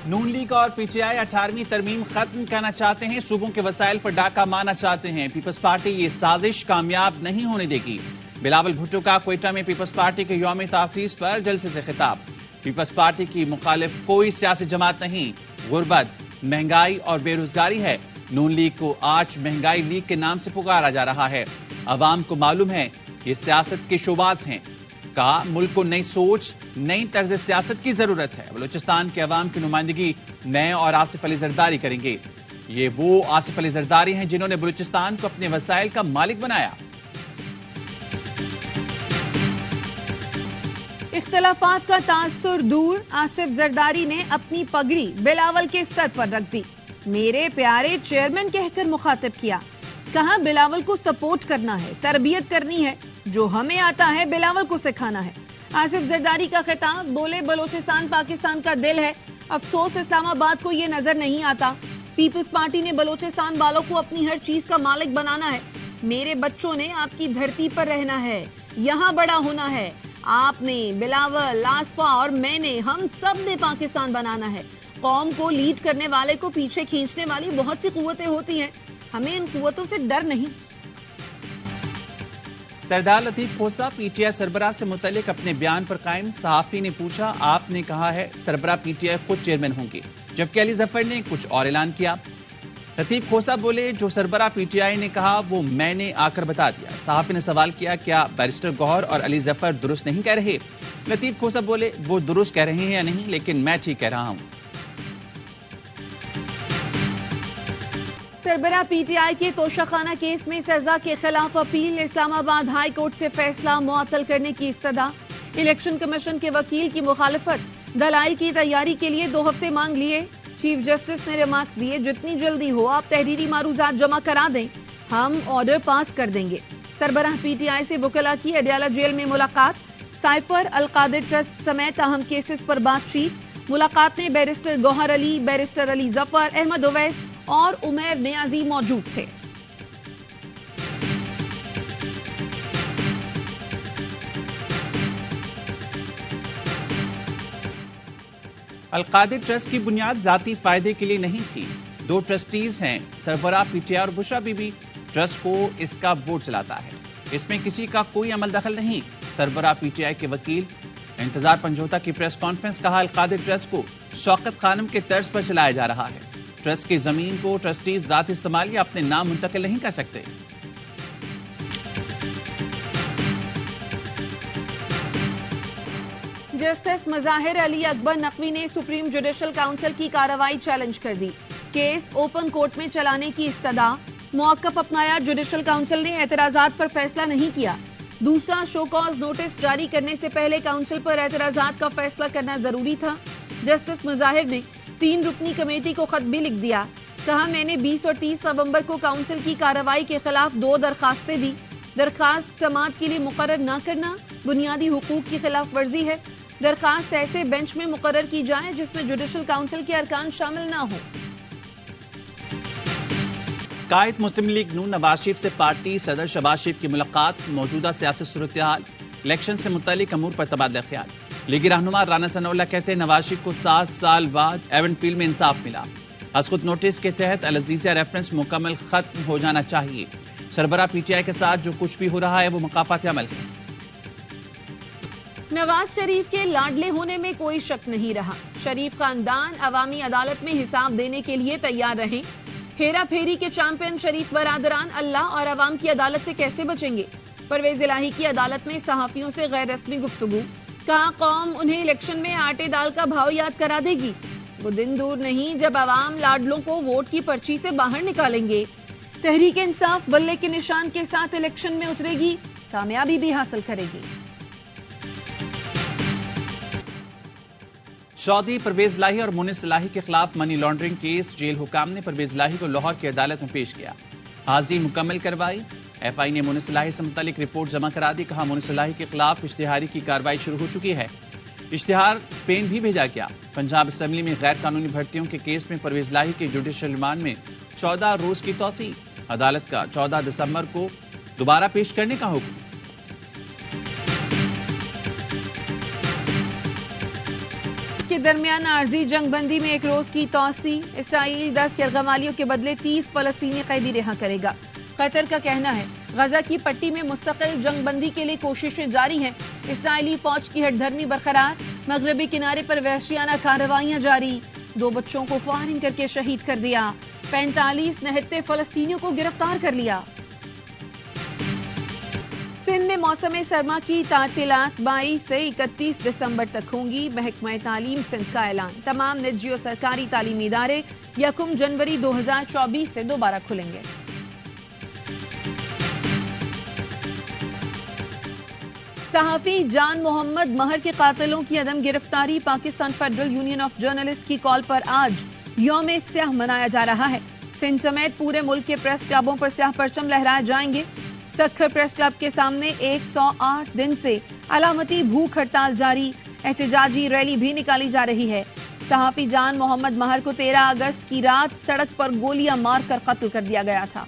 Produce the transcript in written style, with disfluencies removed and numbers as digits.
नून league और PTI 18वीं तरमीम खत्म करना चाहते हैं, सूबों के वसाइल पर डाका मारना चाहते हैं। पीपल्स पार्टी ये साजिश कामयाब नहीं होने देगी। बिलावल भुट्टो का क्वेटा में पीपल्स पार्टी के यौम तासीस पर जलसे से खिताब। पीपल्स पार्टी की मुखालिफ कोई सियासी जमात नहीं, गुर्बत, महंगाई और बेरोजगारी है। नून लीग को आज महंगाई लीग के नाम से पुकारा जा रहा है। अवाम को मालूम है ये सियासत के शोबाज हैं। कहा मुल्क को नई सोच, नई तर्ज सियासत की जरूरत है। बलूचिस्तान के अवाम की नुमाइंदगी मैं और आसिफ अली जरदारी करेंगे। ये वो आसिफ अली जरदारी हैं जिन्होंने बलूचिस्तान को अपने वसाइल का मालिक बनाया। इख्तलाफात का तासुर दूर, आसिफ जरदारी ने अपनी पगड़ी बिलावल के सर पर रख दी। मेरे प्यारे चेयरमैन कहकर मुखातिब किया। कहा बिलावल को सपोर्ट करना है, तरबियत करनी है, जो हमें आता है बिलावल को सिखाना है। आसिफ जरदारी का खिताब, बोले बलूचिस्तान पाकिस्तान का दिल है, अफसोस इस्लामाबाद को ये नजर नहीं आता। पीपल्स पार्टी ने बलूचिस्तान वालों को अपनी हर चीज का मालिक बनाना है। मेरे बच्चों ने आपकी धरती पर रहना है, यहाँ बड़ा होना है। आपने, बिलावल, लासफा और मैंने, हम सब ने पाकिस्तान बनाना है। कौम को लीड करने वाले को पीछे खींचने वाली बहुत सी कुव्वतें होती हैं, हमें इन कुव्वतों से डर नहीं। सरदार लतीफ खोसा पीटीआई सरबराह से मुतल्लिक अपने बयान पर कायम। सहाफी ने पूछा, आपने कहा है सरबराह पीटीआई खुद चेयरमैन होंगे, जबकि अली जफर ने कुछ और ऐलान किया। लतीफ खोसा बोले, जो सरबराह पीटीआई ने कहा वो मैंने आकर बता दिया। सहाफी ने सवाल किया, क्या बैरिस्टर गौहर और अली जफर दुरुस्त नहीं कह रहे? लतीफ खोसा बोले, वो दुरुस्त कह रहे हैं या नहीं, लेकिन मैं ठीक कह रहा हूं। सरबराह पीटीआई के तोशाखाना केस में सजा के खिलाफ अपील, इस्लामाबाद हाई कोर्ट से फैसला मुअत्तल करने की इस्तदा। इलेक्शन कमीशन के वकील की मुखालिफत, दलाइल की तैयारी के लिए 2 हफ्ते मांग लिए। चीफ जस्टिस ने रिमार्क्स दिए, जितनी जल्दी हो आप तहरीरी मारूजात जमा करा दें, हम ऑर्डर पास कर देंगे। सरबराह पीटीआई से वकला की अडयाला जेल में मुलाकात, साइफर अल-कादिर ट्रस्ट समेत अहम केसेस पर बातचीत। मुलाकात में बैरिस्टर गौहर अली, बैरिस्टर अली जफर, अहमद ओवैस और उमैर नियाजी मौजूद थे। अल-कादिर ट्रस्ट की बुनियाद जाती फायदे के लिए नहीं थी। 2 ट्रस्टीज हैं, सरबराह पीटीआई और बुशरा बीबी। ट्रस्ट को इसका बोर्ड चलाता है, इसमें किसी का कोई अमल दखल नहीं। सरबराह पीटीआई के वकील इंतजार पंजोता की प्रेस कॉन्फ्रेंस, कहा अल-कादिर ट्रस्ट को शौकत खानम के तर्ज पर चलाया जा रहा है। ट्रस्ट की जमीन को ट्रस्टीज जात इस्तेमाल या अपने नाम मुंतकिल नहीं कर सकते। जस्टिस मज़ाहिर अली अकबर नकवी ने सुप्रीम जुडिशल काउंसिल की कार्रवाई चैलेंज कर दी। केस ओपन कोर्ट में चलाने की इस्तदा, मौक़िफ़ अपनाया। जुडिशल काउंसिल ने एतराज़ात पर फैसला नहीं किया। दूसरा, शो कॉज नोटिस जारी करने से पहले काउंसिल पर एतराज़ात का फैसला करना जरूरी था। जस्टिस मज़ाहिर ने 3 रुकनी कमेटी को खत भी लिख दिया। कहा, मैंने 20 और 30 नवंबर को काउंसिल की कार्रवाई के खिलाफ 2 दरखास्तें दी। दरखास्त समाअत के लिए मुकर्रर न करना बुनियादी हुकूक की खिलाफ वर्जी है। दरखास्त ऐसे बेंच में मुकर्रर की जाए जिसमें जुडिशल काउंसिल के अरकान शामिल न हो। कायद मुस्लिम लीग नून नवाज शरीफ से पार्टी सदर शहबाज शरीफ की मुलाकात, मौजूदा सियासी सूरत-ए-हाल, इलेक्शन से मुतालिक अमूर पर तबादला ख्याल। लीगी रहनुमा राना सनाउल्लाह कहते हैं नवाज शरीफ को 7 साल बाद एवनफील्ड में इंसाफ मिला। हस्कुत नोटिस के तहत अल-अजीज़िया रेफरेंस मुकम्मल खत्म हो जाना चाहिए। सरबराह पीटीआई के साथ जो कुछ भी हो रहा है वो मकाफात अमल है। नवाज शरीफ के लाडले होने में कोई शक नहीं रहा। शरीफ खानदान अवामी अदालत में हिसाब देने के लिए तैयार रहे। हेरा फेरी के चैंपियन शरीफ बरादरान अल्लाह और अवाम की अदालत से कैसे बचेंगे? परवेज इलाही की अदालत में सहाफियों से गैर रस्मी गुफ्तगू। कहा, कौम उन्हें इलेक्शन में आटे दाल का भाव याद करा देगी। वो दिन दूर नहीं जब अवाम लाडलों को वोट की पर्ची से बाहर निकालेंगे। तहरीक इंसाफ बल्ले के निशान के साथ इलेक्शन में उतरेगी, कामयाबी भी हासिल करेगी। चौधरी परवेज लाही और मुनिस लाही के खिलाफ मनी लॉन्ड्रिंग केस, जेल हुकाम ने परवेज लाही को लाहौर की अदालत में पेश किया। हाजिरी मुकम्मल करवाई। एफआई ने मुनिस लाही से मुतालिक रिपोर्ट जमा करा दी। कहा, मुनिस लाही के खिलाफ इश्तिहारी की कार्रवाई शुरू हो चुकी है। इश्तिहार स्पेन भी भेजा गया। पंजाब असम्बली में गैर कानूनी भर्तियों के केस में परवेज लाही के जुडिशल रिमांड में 14 रोज की तौसी। अदालत का 14 दिसंबर को दोबारा पेश करने का हुक्म। के दरमियान आर्जी जंगबंदी में एक रोज की तोसी। इसराइल 10 यरगमालियों के बदले 30 फलस्तीनी कैदी रिहा करेगा। कतर का कहना है गजा की पट्टी में मुस्तकिल जंगबंदी के लिए कोशिशें जारी हैं। इसराइली फौज की हठधर्मी बरकरार। मगरबी किनारे पर वहशियाना कार्रवाइयां जारी। 2 बच्चों को फायरिंग करके शहीद कर दिया। 45 निहत्ते फलस्तीनियों को गिरफ्तार कर लिया। सिंध में मौसम सरमा की तातीलात 22 से 31 दिसंबर तक होंगी। महकमा तालीम सिंध का ऐलान। तमाम निजी और सरकारी तालीमी इदारे 1 जनवरी 2024 से दोबारा खुलेंगे। सहाफी जान मोहम्मद महर के कातिलों की अदम गिरफ्तारी। Pakistan federal union of journalist की कॉल पर आज यौम स्याह मनाया जा रहा है। सिंध समेत पूरे मुल्क के प्रेस क्लबों पर स्याह परचम लहराए जाएंगे। सखर प्रेस क्लब के सामने 108 दिन से अलामती भूख हड़ताल जारी। एहतजाजी रैली भी निकाली जा रही है। सहाफी जान मोहम्मद महर को 13 अगस्त की रात सड़क पर गोलियां मारकर कत्ल कर दिया गया था।